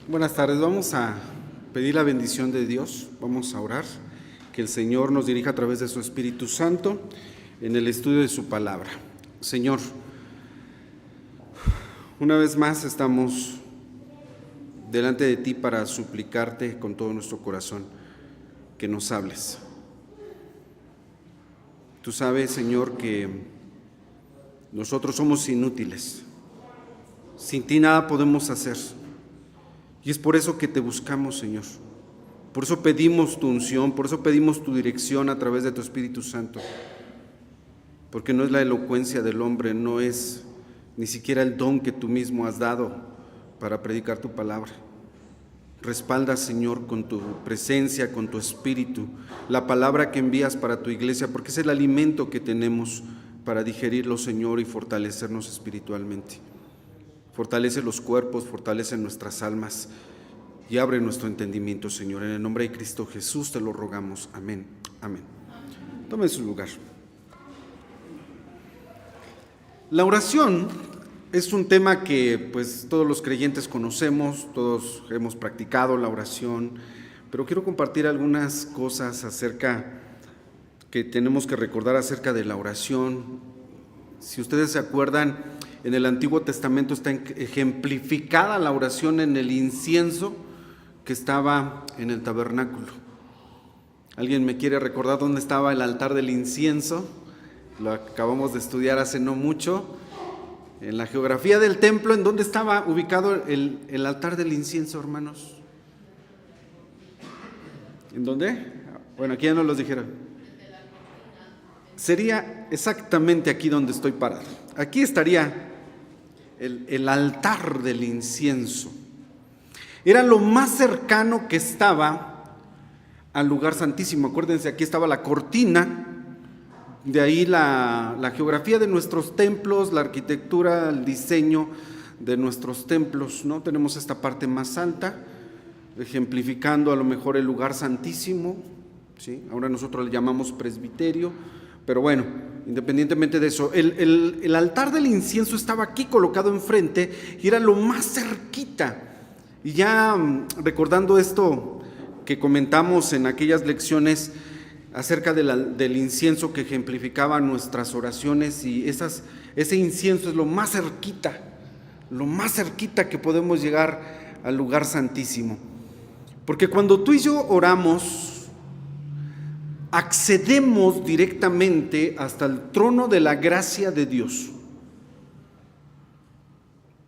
Buenas tardes, vamos a pedir la bendición de Dios, vamos a orar, que el Señor nos dirija a través de su Espíritu Santo en el estudio de su palabra. Señor, una vez más estamos delante de ti para suplicarte con todo nuestro corazón que nos hables. Tú sabes, Señor, que nosotros somos inútiles, sin ti nada podemos hacer. Y es por eso que te buscamos, Señor. Por eso pedimos tu unción, por eso pedimos tu dirección a través de tu Espíritu Santo. Porque no es la elocuencia del hombre, no es ni siquiera el don que tú mismo has dado para predicar tu palabra. Respalda, Señor, con tu presencia, con tu Espíritu, la palabra que envías para tu iglesia, porque es el alimento que tenemos para digerirlo, Señor, y fortalecernos espiritualmente. Fortalece los cuerpos, fortalece nuestras almas y abre nuestro entendimiento, Señor. En el nombre de Cristo Jesús te lo rogamos. Amén. Amén. Tome su lugar. La oración es un tema que pues todos los creyentes conocemos, todos hemos practicado la oración, pero quiero compartir algunas cosas que tenemos que recordar acerca de la oración. Si ustedes se acuerdan, en el Antiguo Testamento está ejemplificada la oración en el incienso que estaba en el tabernáculo. ¿Alguien me quiere recordar dónde estaba el altar del incienso? Lo acabamos de estudiar hace no mucho. En la geografía del templo, ¿en dónde estaba ubicado el altar del incienso, hermanos? ¿En dónde? Bueno, aquí ya nos los dijeron. Sería exactamente aquí donde estoy parado. Aquí estaría el altar del incienso. Era lo más cercano que estaba al lugar santísimo. Acuérdense, aquí estaba la cortina, de ahí la geografía de nuestros templos, la arquitectura, el diseño de nuestros templos, ¿no? Tenemos esta parte más alta, ejemplificando a lo mejor el lugar santísimo, ¿sí? Ahora nosotros le llamamos presbiterio, pero bueno, independientemente de eso, el altar del incienso estaba aquí colocado enfrente y era lo más cerquita. Y ya recordando esto que comentamos en aquellas lecciones acerca del incienso que ejemplificaba nuestras oraciones, y ese incienso es lo más cerquita que podemos llegar al lugar santísimo. Porque cuando tú y yo oramos, accedemos directamente hasta el trono de la gracia de Dios.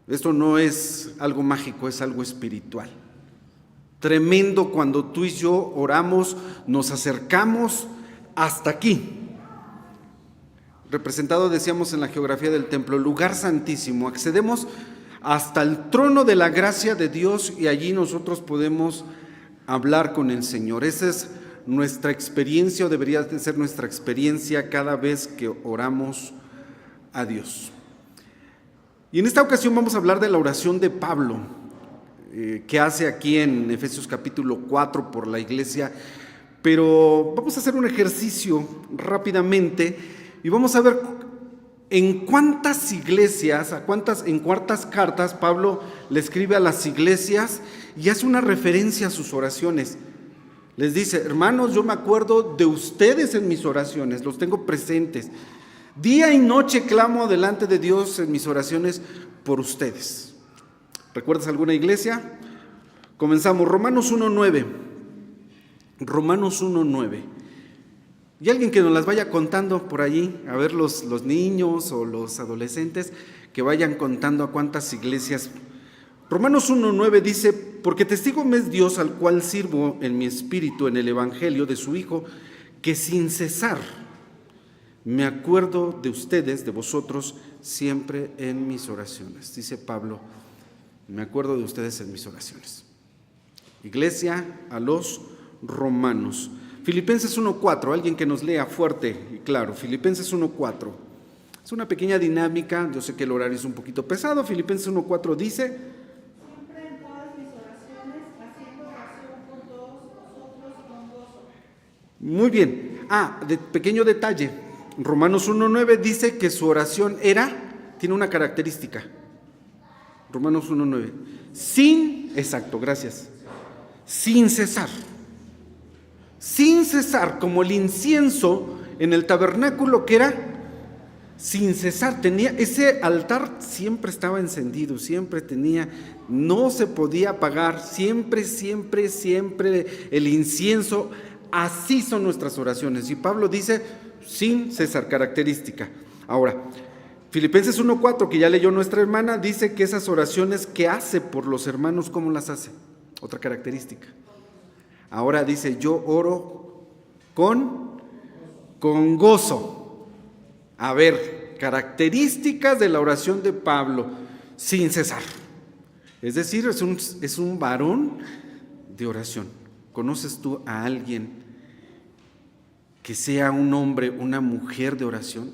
Esto no es algo mágico, es algo espiritual. Tremendo cuando tú y yo oramos, nos acercamos hasta aquí. Representado, decíamos, en la geografía del templo, lugar santísimo. Accedemos hasta el trono de la gracia de Dios y allí nosotros podemos hablar con el Señor. Esa es nuestra experiencia, o debería de ser nuestra experiencia cada vez que oramos a Dios. Y en esta ocasión vamos a hablar de la oración de Pablo, que hace aquí en Efesios capítulo 4 por la iglesia, pero vamos a hacer un ejercicio rápidamente y vamos a ver en cuántas iglesias, en cuántas cartas Pablo le escribe a las iglesias y hace una referencia a sus oraciones. Les dice: hermanos, yo me acuerdo de ustedes en mis oraciones, los tengo presentes. Día y noche clamo delante de Dios en mis oraciones por ustedes. ¿Recuerdas alguna iglesia? Comenzamos, Romanos 1:9. Romanos 1:9. Y alguien que nos las vaya contando por allí, a ver los niños o los adolescentes que vayan contando a cuántas iglesias. Romanos 1:9 dice: porque testigo me es Dios, al cual sirvo en mi espíritu en el evangelio de su Hijo, que sin cesar me acuerdo de ustedes, de vosotros, siempre en mis oraciones. Dice Pablo: me acuerdo de ustedes en mis oraciones. Iglesia a los romanos. Filipenses 1:4, alguien que nos lea fuerte y claro. Filipenses 1:4. Es una pequeña dinámica, yo sé que el horario es un poquito pesado. Filipenses 1:4 dice: siempre en todas mis oraciones, haciendo oración por todos vosotros con gozo. Muy bien. Pequeño detalle. Romanos 1:9 dice que su oración tiene una característica: Romanos 1:9. Exacto, gracias. Sin cesar. Sin cesar, como el incienso en el tabernáculo que era sin cesar. Tenía ese altar, siempre estaba encendido, siempre tenía, no se podía apagar, siempre el incienso. Así son nuestras oraciones. Y Pablo dice sin cesar, característica. Ahora, Filipenses 1:4, que ya leyó nuestra hermana, dice que esas oraciones que hace por los hermanos, ¿cómo las hace? Otra característica. Ahora dice, yo oro con gozo. A ver, características de la oración de Pablo, sin cesar. Es decir, es un varón de oración. ¿Conoces tú a alguien que sea un hombre, una mujer de oración?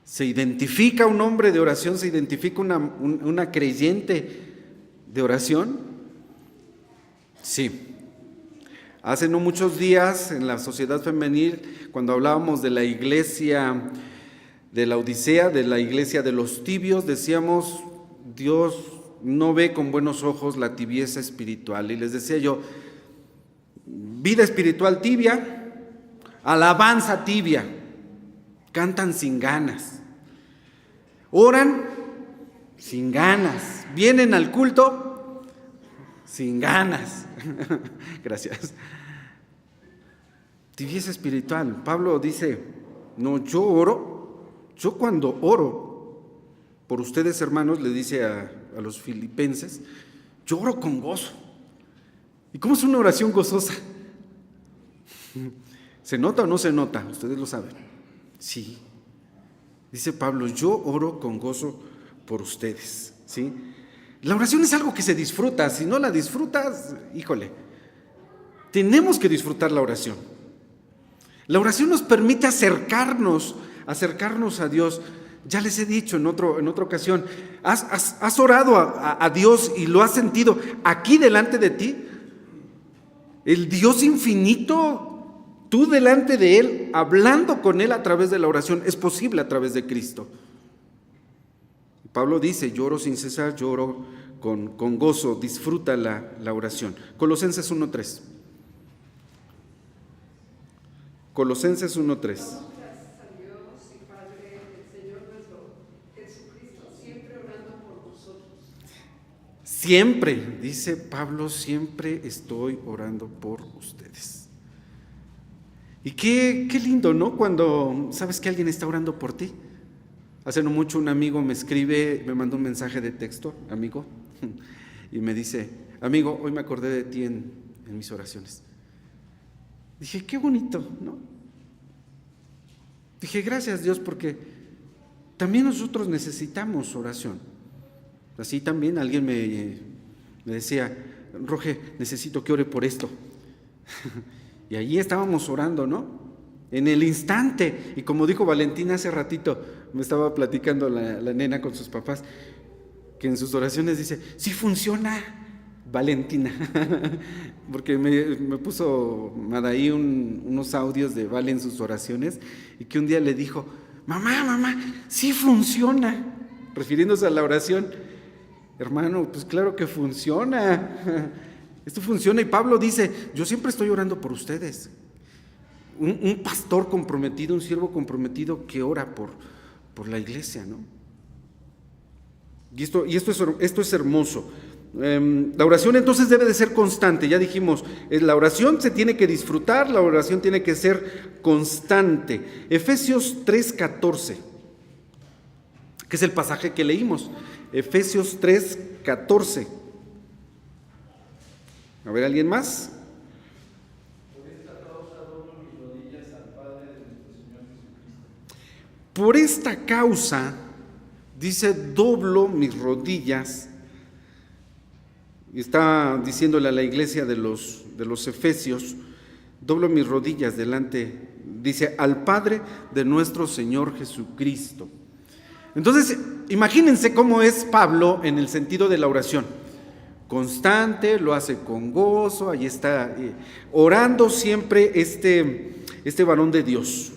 ¿Se identifica un hombre de oración? ¿Se identifica una creyente de oración? Sí. Hace no muchos días en la sociedad femenil, cuando hablábamos de la iglesia de la Odisea, de la iglesia de los tibios, decíamos, Dios no ve con buenos ojos la tibieza espiritual. Y les decía yo, vida espiritual tibia, alabanza tibia, cantan sin ganas, oran sin ganas, vienen al culto sin ganas. Gracias. Tibieza espiritual. Pablo dice, no, yo cuando oro por ustedes, hermanos, le dice a los filipenses, yo oro con gozo. ¿Y cómo es una oración gozosa? ¿Se nota o no se nota? Ustedes lo saben. Sí. Dice Pablo, yo oro con gozo por ustedes. ¿Sí? La oración es algo que se disfruta. Si no la disfrutas, híjole, tenemos que disfrutar la oración. La oración nos permite acercarnos a Dios. Ya les he dicho en otra ocasión, has orado a Dios y lo has sentido aquí delante de ti. El Dios infinito, tú delante de Él, hablando con Él a través de la oración, es posible a través de Cristo. Pablo dice, lloro sin cesar, lloro con gozo, disfruta la oración. Colosenses 1:3. Colosenses 1:3. Siempre, dice Pablo, siempre estoy orando por ustedes. Y qué lindo, ¿no? Cuando sabes que alguien está orando por ti. Hace no mucho un amigo me escribe, me mandó un mensaje de texto, amigo, y me dice, amigo, hoy me acordé de ti en mis oraciones. Dije, qué bonito, ¿no? Dije, gracias Dios, porque también nosotros necesitamos oración. Así también alguien me decía, Roge, necesito que ore por esto. Y allí estábamos orando, ¿no? En el instante. Y como dijo Valentina hace ratito, me estaba platicando la nena con sus papás, que en sus oraciones dice, sí funciona, Valentina. Porque me puso Madaí unos audios de Vale en sus oraciones, y que un día le dijo, mamá, sí funciona, refiriéndose a la oración. Hermano, pues claro que funciona. Esto funciona. Y Pablo dice, yo siempre estoy orando por ustedes. Un pastor comprometido, un siervo comprometido que ora por la iglesia, ¿no? Y esto es hermoso. La oración entonces debe de ser constante. Ya dijimos, la oración se tiene que disfrutar, la oración tiene que ser constante. Efesios 3:14, que es el pasaje que leímos. Efesios 3:14. A ver, ¿alguien más? Por esta causa, dice, doblo mis rodillas. Y está diciéndole a la iglesia de los Efesios, doblo mis rodillas delante, dice, al Padre de nuestro Señor Jesucristo. Entonces, imagínense cómo es Pablo en el sentido de la oración. Constante, lo hace con gozo, ahí está orando siempre este varón de Dios.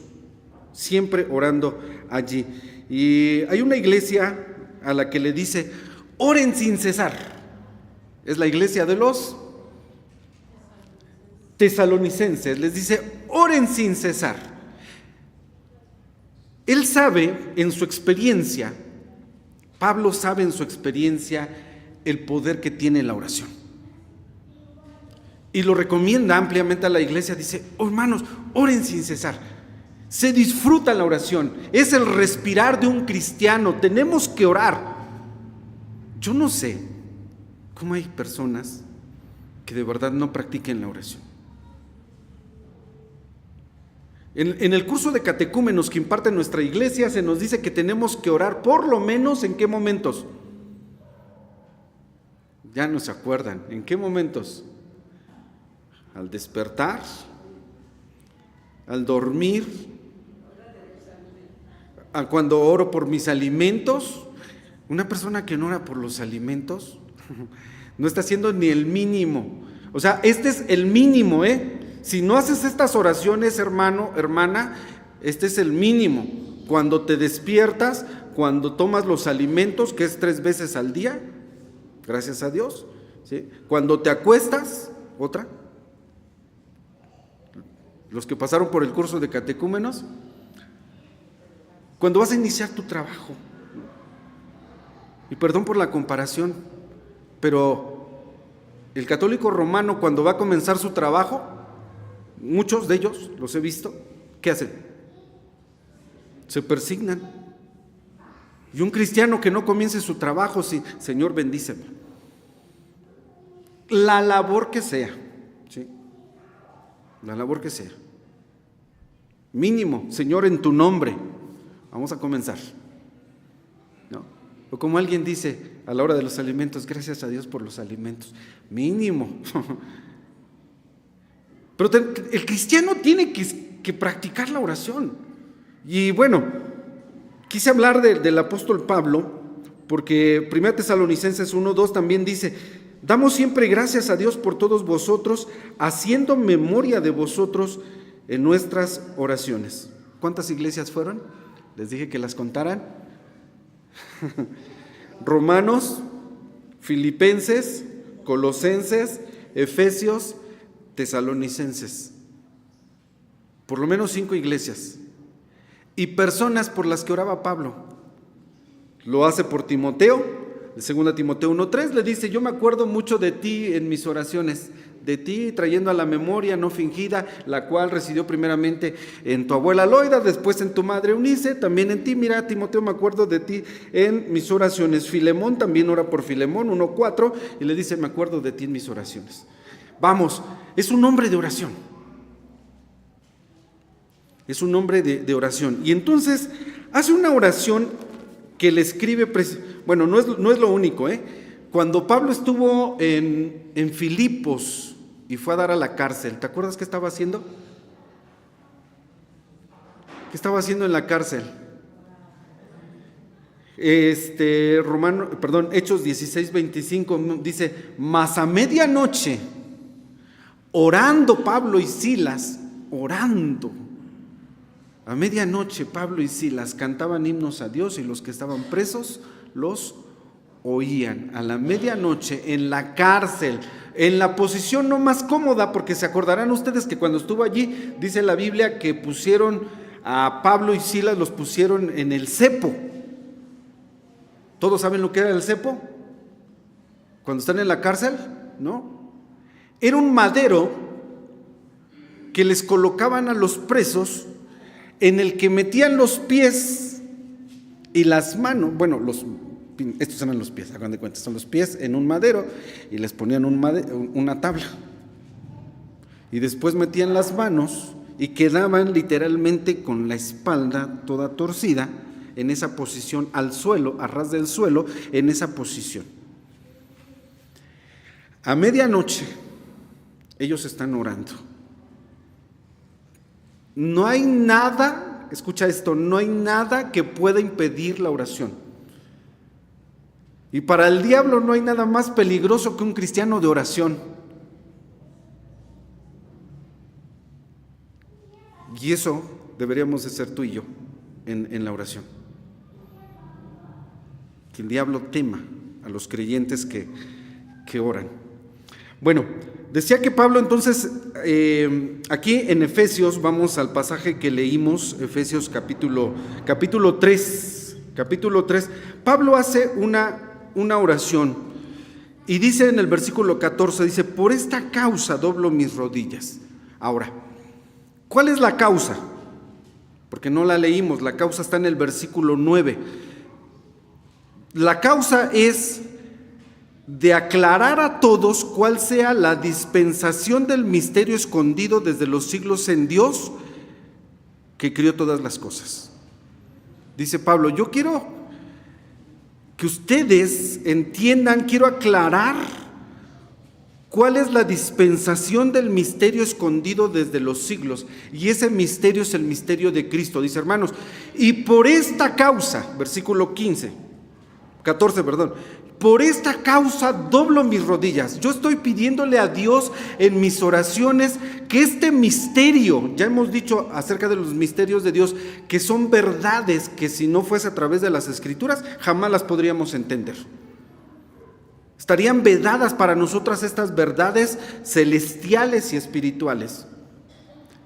Siempre orando allí. Y hay una iglesia a la que le dice, Oren sin cesar. Es la iglesia de los tesalonicenses. Les dice, oren sin cesar. Él sabe en su experiencia, Pablo sabe en su experiencia el poder que tiene la oración. Y lo recomienda ampliamente a la iglesia. Dice, oh, hermanos, oren sin cesar. Se disfruta la oración. Es el respirar de un cristiano. Tenemos que orar. Yo no sé cómo hay personas que de verdad no practiquen la oración. En el curso de catecúmenos que imparte nuestra iglesia se nos dice que tenemos que orar por lo menos ¿en qué momentos? Ya no se acuerdan. ¿En qué momentos? Al despertar, al dormir, a cuando oro por mis alimentos. Una persona que no ora por los alimentos no está haciendo ni el mínimo. O sea, este es el mínimo, Si no haces estas oraciones, hermano, hermana, este es el mínimo. Cuando te despiertas, cuando tomas los alimentos, que es 3 veces al día, gracias a Dios, ¿sí? Cuando te acuestas, otra. Los que pasaron por el curso de catecúmenos, cuando vas a iniciar tu trabajo, y perdón por la comparación, pero el católico romano cuando va a comenzar su trabajo, muchos de ellos, los he visto, ¿qué hacen? Se persignan. Y un cristiano que no comience su trabajo, sí, Señor, bendíceme. La labor que sea, ¿sí? La labor que sea. Mínimo, Señor, en tu nombre, vamos a comenzar. ¿No? O como alguien dice a la hora de los alimentos, gracias a Dios por los alimentos. Mínimo. Pero el cristiano tiene que practicar la oración. Y bueno, quise hablar del apóstol Pablo, porque 1 Tesalonicenses 1:2 también dice, damos siempre gracias a Dios por todos vosotros, haciendo memoria de vosotros en nuestras oraciones. ¿Cuántas iglesias fueron? Les dije que las contaran. Romanos, Filipenses, Colosenses, Efesios, Tesalonicenses. Por lo menos 5 iglesias. Y personas por las que oraba Pablo. Lo hace por Timoteo, de 2 Timoteo 1:3, le dice, yo me acuerdo mucho de ti en mis oraciones, de ti trayendo a la memoria no fingida, la cual residió primeramente en tu abuela Loida, después en tu madre Eunice, también en ti, mira Timoteo, me acuerdo de ti en mis oraciones. Filemón también ora por Filemón, 1:4, y le dice, me acuerdo de ti en mis oraciones. Vamos, es un hombre de oración. Es un hombre de oración. Y entonces hace una oración que le escribe, bueno, no es lo único, Cuando Pablo estuvo en Filipos y fue a dar a la cárcel, ¿te acuerdas qué estaba haciendo? ¿Qué estaba haciendo en la cárcel? Hechos 16:25 dice, mas a medianoche, orando Pablo y Silas, orando. A medianoche Pablo y Silas cantaban himnos a Dios y los que estaban presos los oían. A la medianoche en la cárcel, en la posición no más cómoda, porque se acordarán ustedes que cuando estuvo allí, dice la Biblia que pusieron a Pablo y Silas, los pusieron en el cepo. ¿Todos saben lo que era el cepo? Cuando están en la cárcel, ¿no? Era un madero que les colocaban a los presos, en el que metían los pies y las manos, bueno, estos eran los pies, hagan de cuenta, son los pies en un madero y les ponían una tabla. Y después metían las manos y quedaban literalmente con la espalda toda torcida en esa posición, al suelo, a ras del suelo, en esa posición. A medianoche ellos están orando. No hay nada, escucha esto, no hay nada que pueda impedir la oración. Y para el diablo no hay nada más peligroso que un cristiano de oración. Y eso deberíamos de ser tú y yo en la oración. Que el diablo tema los creyentes que oran. Bueno, decía que Pablo entonces, aquí en Efesios, vamos al pasaje que leímos, Efesios capítulo 3, Pablo hace una oración y dice en el versículo 14, dice, por esta causa doblo mis rodillas. Ahora, ¿cuál es la causa? Porque no la leímos, la causa está en el versículo 9. La causa es de aclarar a todos cuál sea la dispensación del misterio escondido desde los siglos en Dios, que crió todas las cosas. Dice Pablo, yo quiero que ustedes entiendan, quiero aclarar cuál es la dispensación del misterio escondido desde los siglos, y ese misterio es el misterio de Cristo. Dice, hermanos, y por esta causa, versículo 14, por esta causa doblo mis rodillas. Yo estoy pidiéndole a Dios en mis oraciones que este misterio, ya hemos dicho acerca de los misterios de Dios, que son verdades que si no fuese a través de las Escrituras, jamás las podríamos entender. Estarían vedadas para nosotras estas verdades celestiales y espirituales.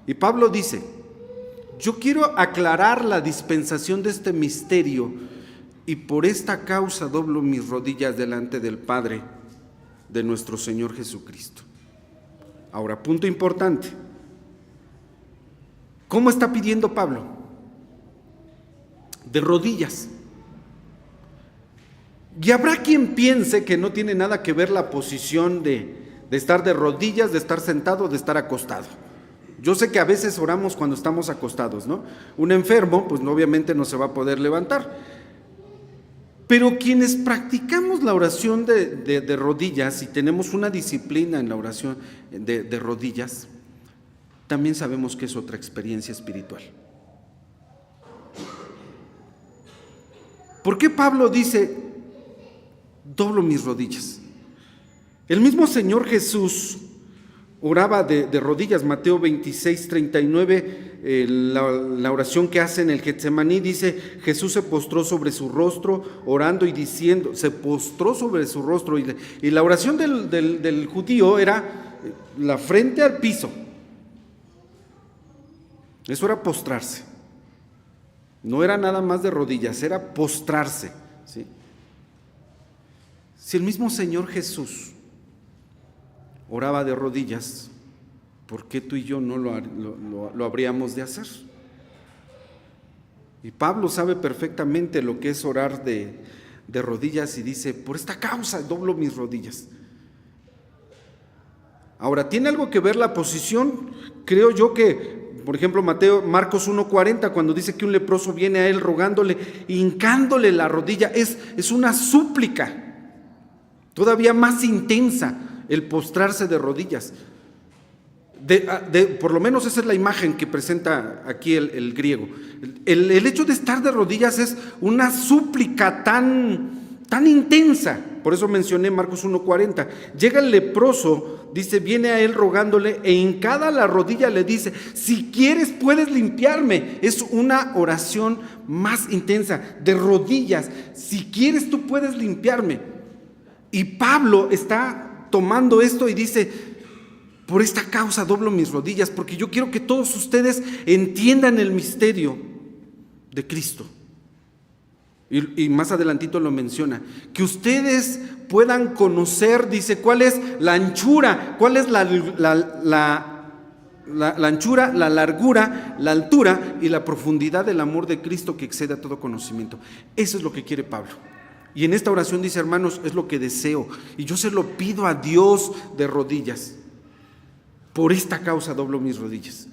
Y Pablo dice, yo quiero aclarar la dispensación de este misterio, y por esta causa doblo mis rodillas delante del Padre de nuestro Señor Jesucristo. Ahora, punto importante. ¿Cómo está pidiendo Pablo? De rodillas. Y habrá quien piense que no tiene nada que ver la posición de estar de rodillas, de estar sentado, de estar acostado. Yo sé que a veces oramos cuando estamos acostados, ¿no? Un enfermo, pues obviamente no se va a poder levantar. Pero quienes practicamos la oración de rodillas y tenemos una disciplina en la oración de rodillas, también sabemos que es otra experiencia espiritual. ¿Por qué Pablo dice, doblo mis rodillas? El mismo Señor Jesús oraba de rodillas. Mateo 26, 39, la oración que hace en el Getsemaní, dice, Jesús se postró sobre su rostro orando y diciendo, se postró sobre su rostro, y la oración del judío era la frente al piso. Eso era postrarse. No era nada más de rodillas, era postrarse, ¿sí? Si el mismo Señor Jesús oraba de rodillas, ¿por qué tú y yo no lo habríamos de hacer? Y Pablo sabe perfectamente lo que es orar de rodillas y dice, por esta causa doblo mis rodillas. Ahora, ¿tiene algo que ver la posición? Creo yo que, por ejemplo, Marcos 1:40, cuando dice que un leproso viene a él rogándole, hincándole la rodilla, es una súplica todavía más intensa el postrarse de rodillas. Por lo menos esa es la imagen que presenta aquí el griego. El hecho de estar de rodillas es una súplica tan intensa. Por eso mencioné Marcos 1:40. Llega el leproso, dice, viene a él rogándole, e hincada la rodilla le dice, si quieres puedes limpiarme. Es una oración más intensa, de rodillas. Si quieres tú puedes limpiarme. Y Pablo está tomando esto y dice, por esta causa doblo mis rodillas, porque yo quiero que todos ustedes entiendan el misterio de Cristo. Y más adelantito lo menciona, que ustedes puedan conocer, dice, cuál es la anchura, cuál es la anchura, la largura, la altura y la profundidad del amor de Cristo que excede a todo conocimiento. Eso es lo que quiere Pablo. Y en esta oración dice, hermanos, es lo que deseo, y yo se lo pido a Dios de rodillas. Por esta causa doblo mis rodillas.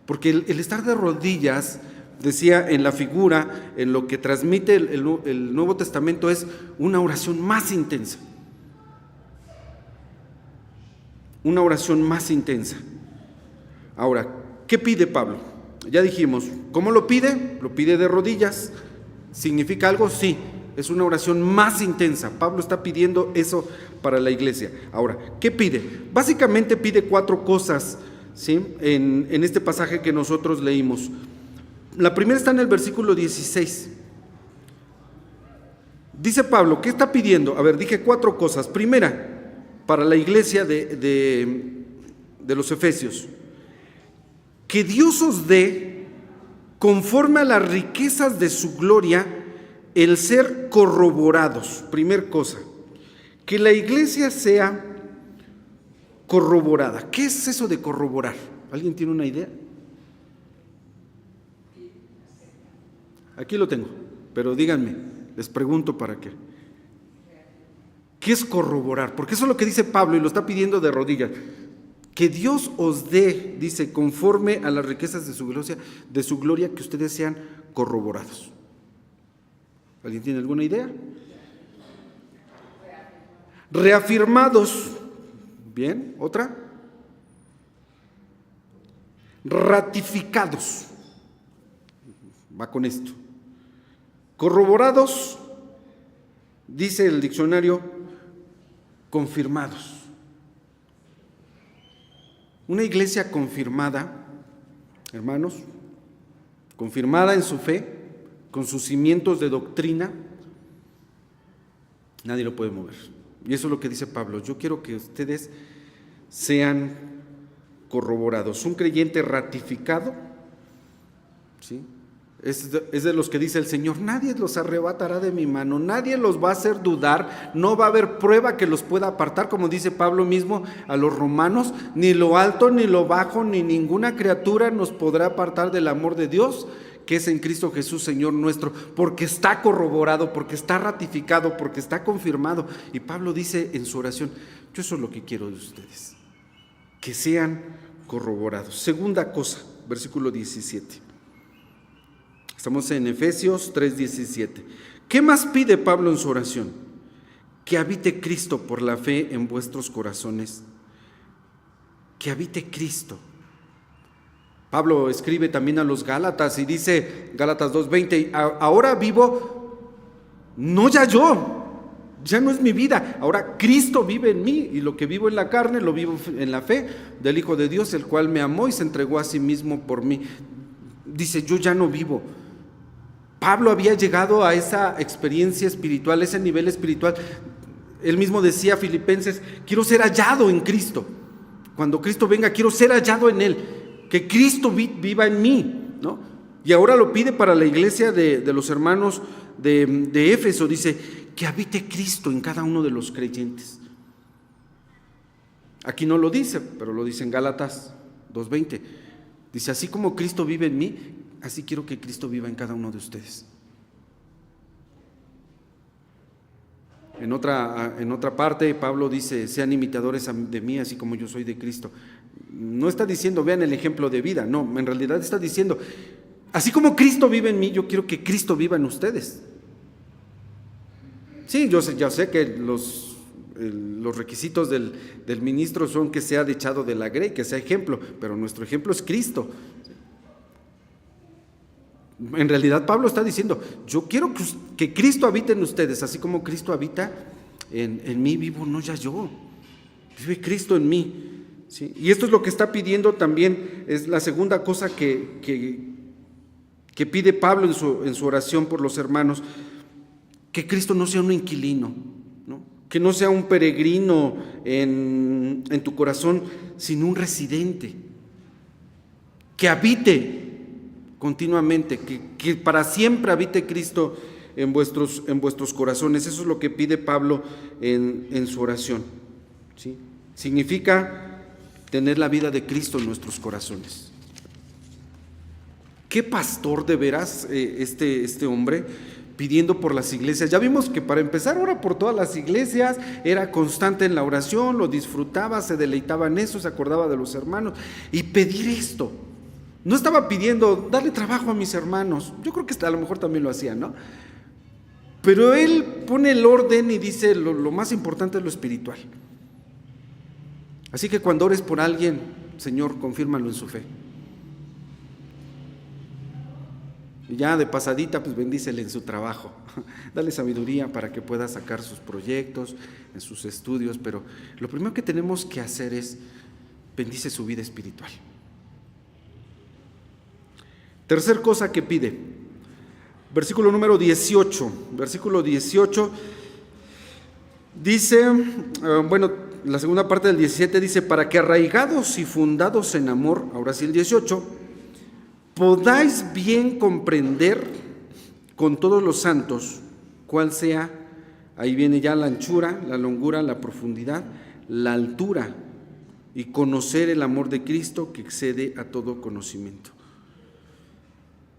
Porque el estar de rodillas, decía en la figura, en lo que transmite el Nuevo Testamento, es una oración más intensa. Una oración más intensa. Ahora, ¿qué pide Pablo? Ya dijimos, ¿cómo lo pide? Lo pide de rodillas. ¿Significa algo? Sí. Es una oración más intensa. Pablo está pidiendo eso para la iglesia. Ahora, ¿qué pide? Básicamente pide 4 cosas, ¿sí? En este pasaje que nosotros leímos. La primera está en el versículo 16. Dice Pablo, ¿qué está pidiendo? A ver, dije 4 cosas. Primera, para la iglesia de los Efesios, que Dios os dé, conforme a las riquezas de su gloria, el ser corroborados. Primer cosa, que la iglesia sea corroborada. ¿Qué es eso de corroborar? ¿Alguien tiene una idea? Aquí lo tengo, pero díganme, les pregunto para qué. ¿Qué es corroborar? Porque eso es lo que dice Pablo y lo está pidiendo de rodillas. Que Dios os dé, dice, conforme a las riquezas de su gloria, que ustedes sean corroborados. ¿Alguien tiene alguna idea? Reafirmados. Bien, ¿otra? Ratificados. Va con esto. Corroborados, dice el diccionario, confirmados. Una iglesia confirmada, hermanos, confirmada en su fe, con sus cimientos de doctrina, nadie lo puede mover. Y eso es lo que dice Pablo. Yo quiero que ustedes sean corroborados. Un creyente ratificado, ¿sí? Es de los que dice el Señor, nadie los arrebatará de mi mano, nadie los va a hacer dudar, no va a haber prueba que los pueda apartar, como dice Pablo mismo a los romanos, ni lo alto, ni lo bajo, ni ninguna criatura nos podrá apartar del amor de Dios, que es en Cristo Jesús, Señor nuestro, porque está corroborado, porque está ratificado, porque está confirmado. Y Pablo dice en su oración, yo eso es lo que quiero de ustedes, que sean corroborados. Segunda cosa, versículo 17. Estamos en Efesios 3:17. ¿Qué más pide Pablo en su oración? Que habite Cristo por la fe en vuestros corazones. Que habite Cristo. Pablo escribe también a los Gálatas y dice, Gálatas 2:20, ahora vivo, no ya yo, ya no es mi vida, ahora Cristo vive en mí, y lo que vivo en la carne lo vivo en la fe del Hijo de Dios, el cual me amó y se entregó a sí mismo por mí. Dice, yo ya no vivo. Pablo había llegado a esa experiencia espiritual, ese nivel espiritual. Él mismo decía a Filipenses, quiero ser hallado en Cristo. Cuando Cristo venga, quiero ser hallado en Él. Que Cristo viva en mí, ¿no? Y ahora lo pide para la iglesia de los hermanos de Éfeso. Dice, que habite Cristo en cada uno de los creyentes. Aquí no lo dice, pero lo dice en Gálatas 2:20. Dice, así como Cristo vive en mí, así quiero que Cristo viva en cada uno de ustedes. En otra parte, Pablo dice, sean imitadores de mí, así como yo soy de Cristo. No está diciendo, vean el ejemplo de vida, no, en realidad está diciendo, así como Cristo vive en mí, yo quiero que Cristo viva en ustedes. Sí, yo sé que los requisitos del ministro son que sea dechado de la grey, que sea ejemplo, pero nuestro ejemplo es Cristo. En realidad Pablo está diciendo, yo quiero que Cristo habite en ustedes, así como Cristo habita en mí, vivo no ya yo, vive Cristo en mí, ¿sí? Y esto es lo que está pidiendo también, es la segunda cosa que pide Pablo en su oración por los hermanos, que Cristo no sea un inquilino, ¿no? Que no sea un peregrino en tu corazón, sino un residente, que habite continuamente, que para siempre habite Cristo en vuestros corazones. Eso es lo que pide Pablo en su oración, ¿sí? Significa tener la vida de Cristo en nuestros corazones. ¿Qué pastor de veras este hombre pidiendo por las iglesias? Ya vimos que para empezar ora por todas las iglesias, era constante en la oración, lo disfrutaba, se deleitaba en eso, se acordaba de los hermanos. Y pedir esto, no estaba pidiendo darle trabajo a mis hermanos, yo creo que a lo mejor también lo hacía, ¿no? Pero él pone el orden y dice lo más importante es lo espiritual. Así que cuando ores por alguien, Señor, confírmalo en su fe. Y ya de pasadita, pues bendícele en su trabajo. Dale sabiduría para que pueda sacar sus proyectos, en sus estudios, pero lo primero que tenemos que hacer es bendice su vida espiritual. Tercer cosa que pide, Versículo número 18. Versículo 18 dice, la segunda parte del 17 dice, para que arraigados y fundados en amor, ahora sí el 18, podáis bien comprender con todos los santos cuál sea, ahí viene ya la anchura, la longura, la profundidad, la altura, y conocer el amor de Cristo que excede a todo conocimiento.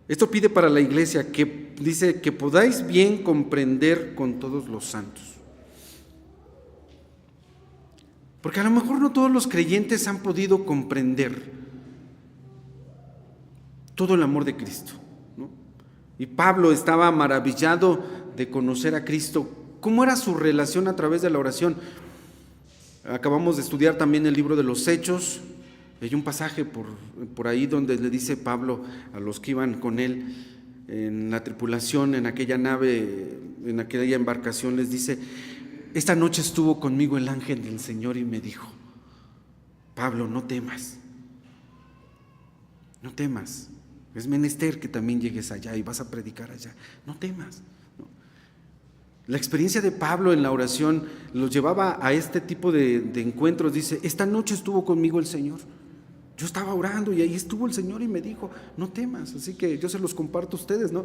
Esto pide para la iglesia, que dice que podáis bien comprender con todos los santos. Porque a lo mejor no todos los creyentes han podido comprender todo el amor de Cristo, ¿no? Y Pablo estaba maravillado de conocer a Cristo. ¿Cómo era su relación a través de la oración? Acabamos de estudiar también el libro de los Hechos. Hay un pasaje por ahí donde le dice Pablo a los que iban con él en la tripulación, en aquella nave, en aquella embarcación, les dice: esta noche estuvo conmigo el ángel del Señor y me dijo, Pablo, no temas, no temas, es menester que también llegues allá y vas a predicar allá, no temas. La experiencia de Pablo en la oración los llevaba a este tipo de encuentros. Dice, esta noche estuvo conmigo el Señor, yo estaba orando y ahí estuvo el Señor y me dijo, no temas. Así que yo se los comparto a ustedes, ¿no?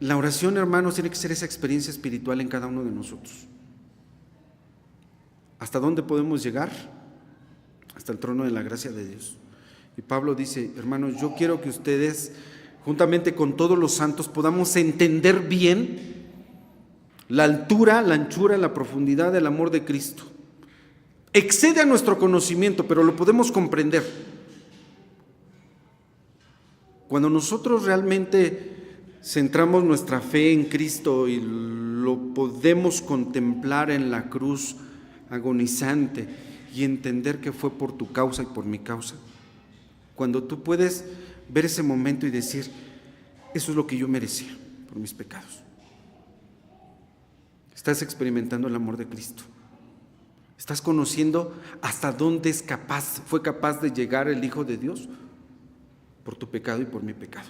La oración, hermanos, tiene que ser esa experiencia espiritual en cada uno de nosotros. ¿Hasta dónde podemos llegar? Hasta el trono de la gracia de Dios. Y Pablo dice, hermanos, yo quiero que ustedes, juntamente con todos los santos, podamos entender bien la altura, la anchura, la profundidad del amor de Cristo. Excede a nuestro conocimiento, pero lo podemos comprender. Cuando nosotros realmente centramos nuestra fe en Cristo y lo podemos contemplar en la cruz agonizante y entender que fue por tu causa y por mi causa, cuando tú puedes ver ese momento y decir, eso es lo que yo merecía por mis pecados, estás experimentando el amor de Cristo, estás conociendo hasta dónde fue capaz de llegar el Hijo de Dios por tu pecado y por mi pecado.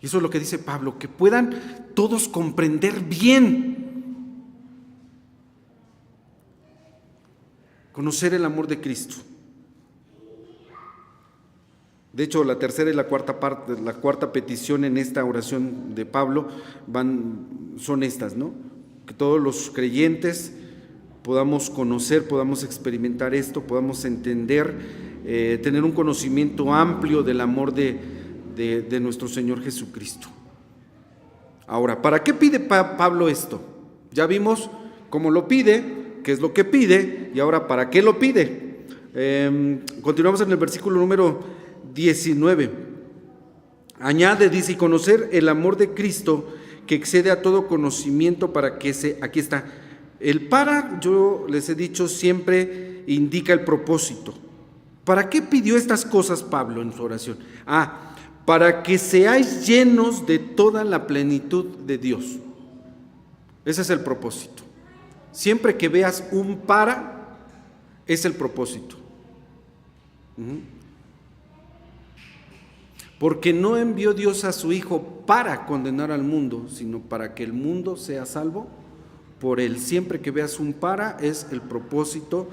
Y eso es lo que dice Pablo, que puedan todos comprender bien, conocer el amor de Cristo. De hecho, la tercera y la cuarta parte, la cuarta petición en esta oración de Pablo son estas, ¿no? Que todos los creyentes podamos conocer, podamos experimentar esto, podamos entender, tener un conocimiento amplio del amor de nuestro Señor Jesucristo. Ahora, ¿para qué pide Pablo esto? Ya vimos cómo lo pide, qué es lo que pide, y ahora ¿para qué lo pide? Continuamos en el versículo número 19. Añade, dice, y conocer el amor de Cristo que excede a todo conocimiento para que aquí está. El para, yo les he dicho, siempre indica el propósito. ¿Para qué pidió estas cosas Pablo en su oración? Para que seáis llenos de toda la plenitud de Dios. Ese es el propósito. Siempre que veas un para, es el propósito. Porque no envió Dios a su Hijo para condenar al mundo, sino para que el mundo sea salvo por él. Siempre que veas un para, es el propósito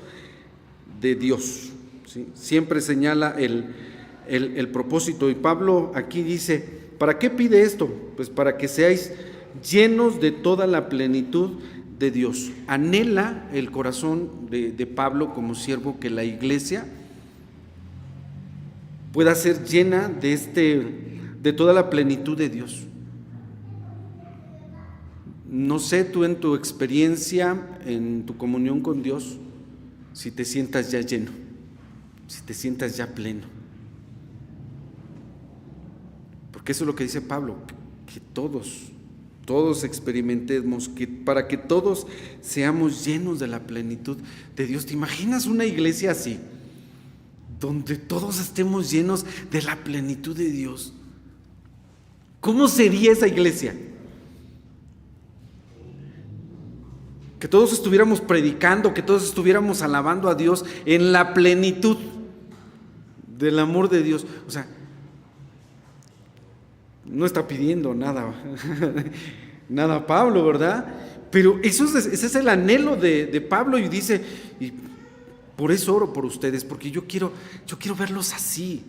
de Dios, ¿sí? Siempre señala el propósito. Y Pablo aquí dice, ¿para qué pide esto? Pues para que seáis llenos de toda la plenitud de Dios. Anhela el corazón de Pablo como siervo que la iglesia pueda ser llena de toda la plenitud de Dios. No sé tú en tu experiencia, en tu comunión con Dios, si te sientas ya lleno, si te sientas ya pleno. Porque eso es lo que dice Pablo, que todos experimentemos, que para que todos seamos llenos de la plenitud de Dios. ¿Te imaginas una iglesia así, donde todos estemos llenos de la plenitud de Dios? ¿Cómo sería esa iglesia? Que todos estuviéramos predicando, que todos estuviéramos alabando a Dios en la plenitud del amor de Dios. O sea, No está pidiendo nada, nada Pablo, ¿verdad? Pero ese es el anhelo de Pablo, y dice, y por eso oro por ustedes, porque yo quiero verlos así.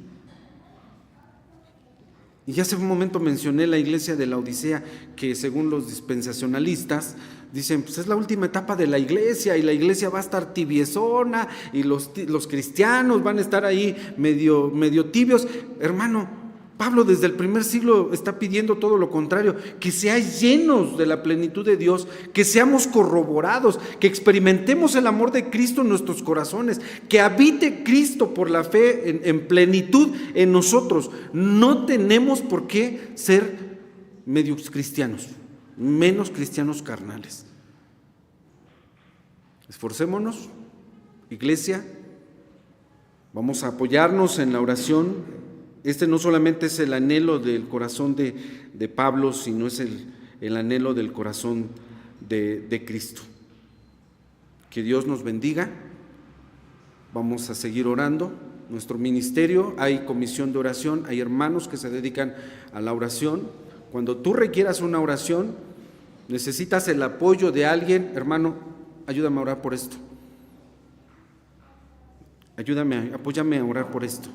Y ya hace un momento mencioné la iglesia de la Odisea, que según los dispensacionalistas dicen, pues es la última etapa de la iglesia, y la iglesia va a estar tibiezona, y los cristianos van a estar ahí medio tibios. Hermano, Pablo desde el primer siglo está pidiendo todo lo contrario, que seáis llenos de la plenitud de Dios, que seamos corroborados, que experimentemos el amor de Cristo en nuestros corazones, que habite Cristo por la fe en plenitud en nosotros. No tenemos por qué ser medios cristianos, menos cristianos carnales. Esforcémonos, iglesia, vamos a apoyarnos en la oración. Este no solamente es el anhelo del corazón de Pablo, sino es el anhelo del corazón de Cristo. Que Dios nos bendiga. Vamos a seguir orando. Nuestro ministerio, hay comisión de oración, hay hermanos que se dedican a la oración. Cuando tú requieras una oración, necesitas el apoyo de alguien, hermano, ayúdame a orar por esto. Apóyame a orar por esto.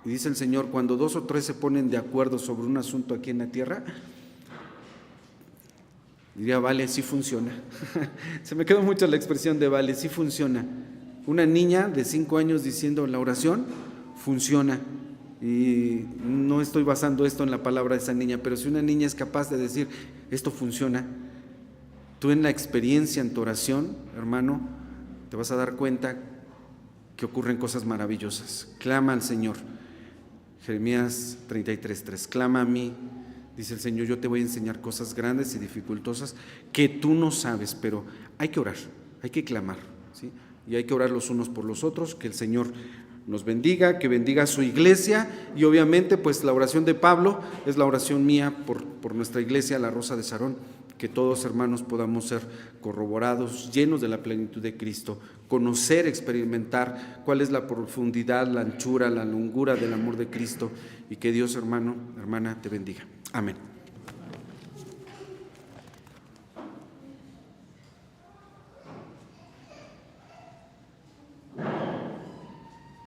Y dice el Señor, cuando 2 o 3 se ponen de acuerdo sobre un asunto aquí en la tierra, diría, vale, sí funciona. Se me quedó mucho la expresión de vale, sí funciona. Una niña de 5 años diciendo la oración, funciona. Y no estoy basando esto en la palabra de esa niña, pero si una niña es capaz de decir, esto funciona, tú en la experiencia, en tu oración, hermano, te vas a dar cuenta que ocurren cosas maravillosas. Clama al Señor. Jeremías 33:3, clama a mí, dice el Señor, yo te voy a enseñar cosas grandes y dificultosas que tú no sabes, pero hay que orar, hay que clamar, ¿sí? Y hay que orar los unos por los otros, que el Señor nos bendiga, que bendiga a su iglesia, y obviamente pues la oración de Pablo es la oración mía por nuestra iglesia, la Rosa de Sarón, que todos hermanos podamos ser corroborados, llenos de la plenitud de Cristo, conocer, experimentar cuál es la profundidad, la anchura, la longura del amor de Cristo, y que Dios, hermano, hermana, te bendiga. Amén.